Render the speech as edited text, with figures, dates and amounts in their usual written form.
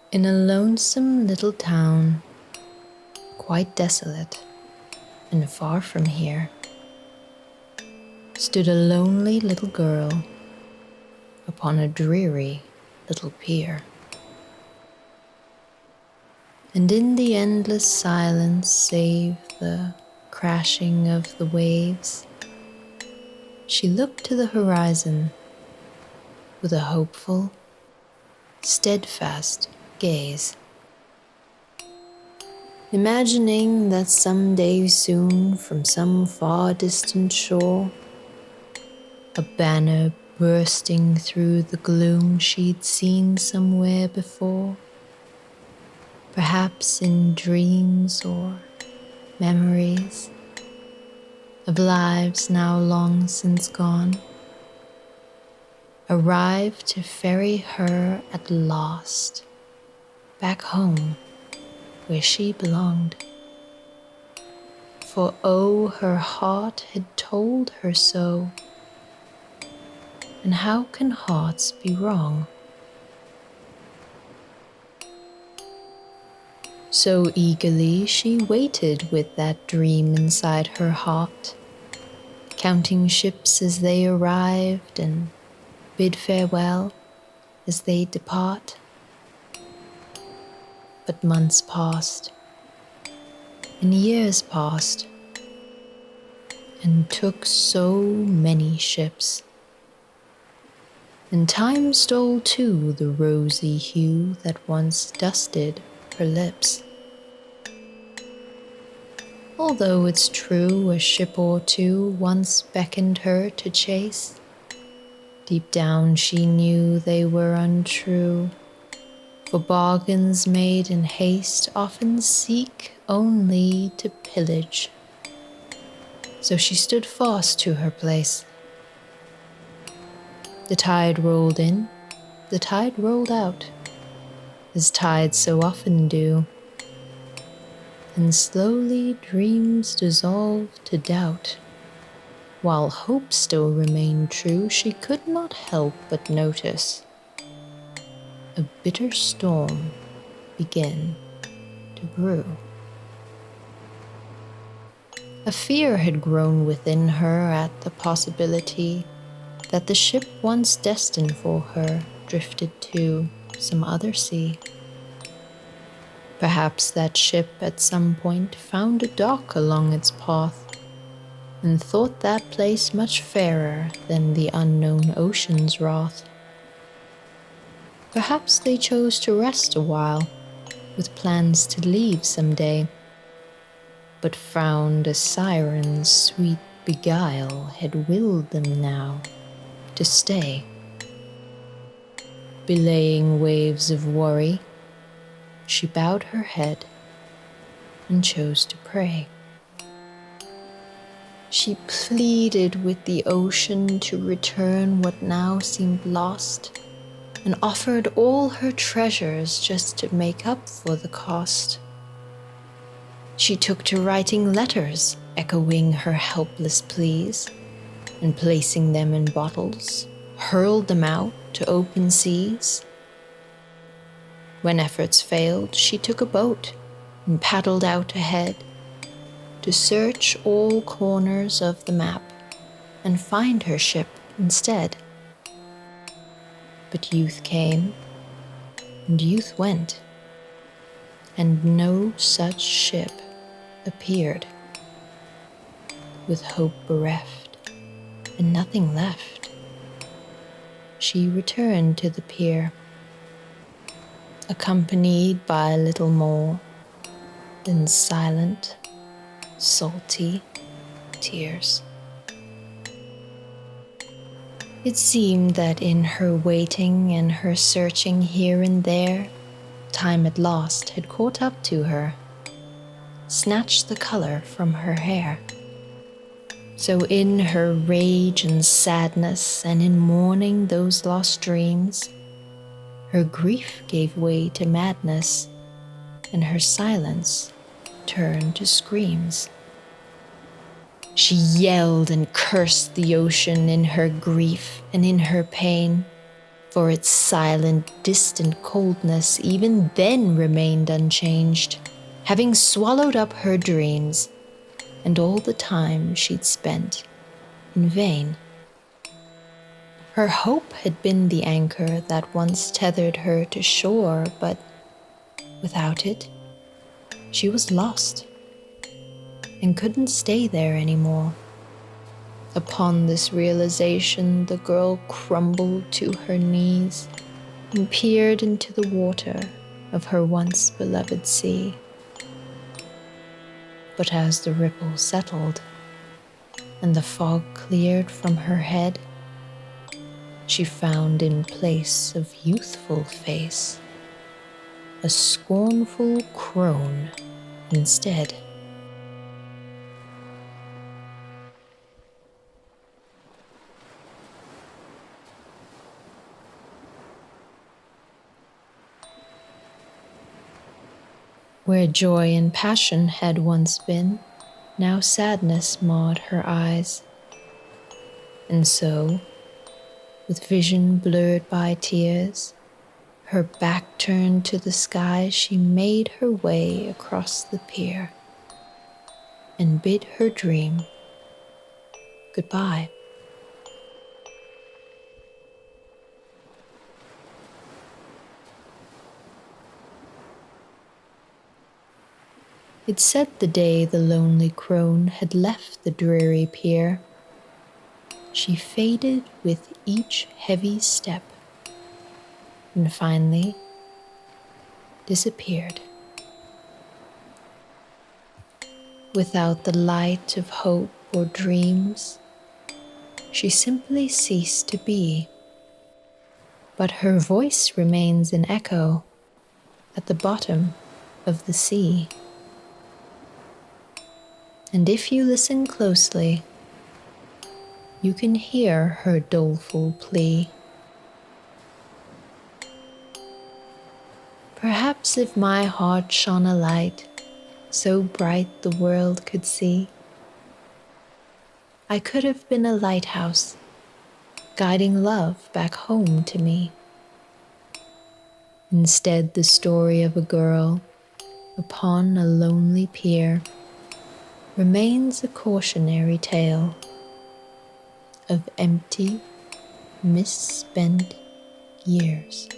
In a lonesome little town, quite desolate and far from here, stood a lonely little girl upon a dreary little pier. And in the endless silence, save the crashing of the waves, she looked to the horizon with a hopeful, steadfast gaze, imagining that someday soon from some far distant shore, a banner bursting through the gloom she'd seen somewhere before, perhaps in dreams or memories of lives now long since gone, arrived to ferry her at last back home where she belonged. For oh, her heart had told her so, and how can hearts be wrong? So eagerly she waited with that dream inside her heart, counting ships as they arrived and bid farewell as they depart. But months passed, and years passed, and took so many ships. And time stole too the rosy hue that once dusted her lips. Although it's true a ship or two once beckoned her to chase, deep down she knew they were untrue, for bargains made in haste often seek only to pillage. So she stood fast to her place. The tide rolled in, the tide rolled out, as tides so often do, and slowly dreams dissolved to doubt. While hope still remained true, she could not help but notice a bitter storm begin to brew. A fear had grown within her at the possibility that the ship once destined for her drifted to some other sea. Perhaps that ship at some point found a dock along its path and thought that place much fairer than the unknown ocean's wrath. Perhaps they chose to rest a while, with plans to leave some day, but found a siren's sweet beguile had willed them now to stay. Belaying waves of worry, she bowed her head and chose to pray. She pleaded with the ocean to return what now seemed lost, and offered all her treasures just to make up for the cost. She took to writing letters, echoing her helpless pleas, and placing them in bottles, hurled them out to open seas. When efforts failed, she took a boat and paddled out ahead to search all corners of the map and find her ship instead. But youth came, and youth went, and no such ship appeared. With hope bereft and nothing left, she returned to the pier, accompanied by little more than silent, salty tears. It seemed that in her waiting and her searching here and there, time at last had caught up to her, snatched the color from her hair. So in her rage and sadness, and in mourning those lost dreams, her grief gave way to madness, and her silence turned to screams. She yelled and cursed the ocean in her grief and in her pain, for its silent, distant coldness even then remained unchanged, having swallowed up her dreams and all the time she'd spent in vain. Her hope had been the anchor that once tethered her to shore, but without it, she was lost and couldn't stay there anymore. Upon this realization, the girl crumbled to her knees and peered into the water of her once beloved sea. But as the ripple settled and the fog cleared from her head, she found in place of youthful face a scornful crone instead. Where joy and passion had once been, now sadness marred her eyes. And so, with vision blurred by tears, her back turned to the sky, she made her way across the pier and bid her dream goodbye. It said the day the lonely crone had left the dreary pier, she faded with each heavy step and finally disappeared. Without the light of hope or dreams, she simply ceased to be. But her voice remains an echo at the bottom of the sea. And if you listen closely, you can hear her doleful plea. Perhaps if my heart shone a light so bright the world could see, I could have been a lighthouse, guiding love back home to me. Instead, the story of a girl upon a lonely pier remains a cautionary tale of empty, misspent years.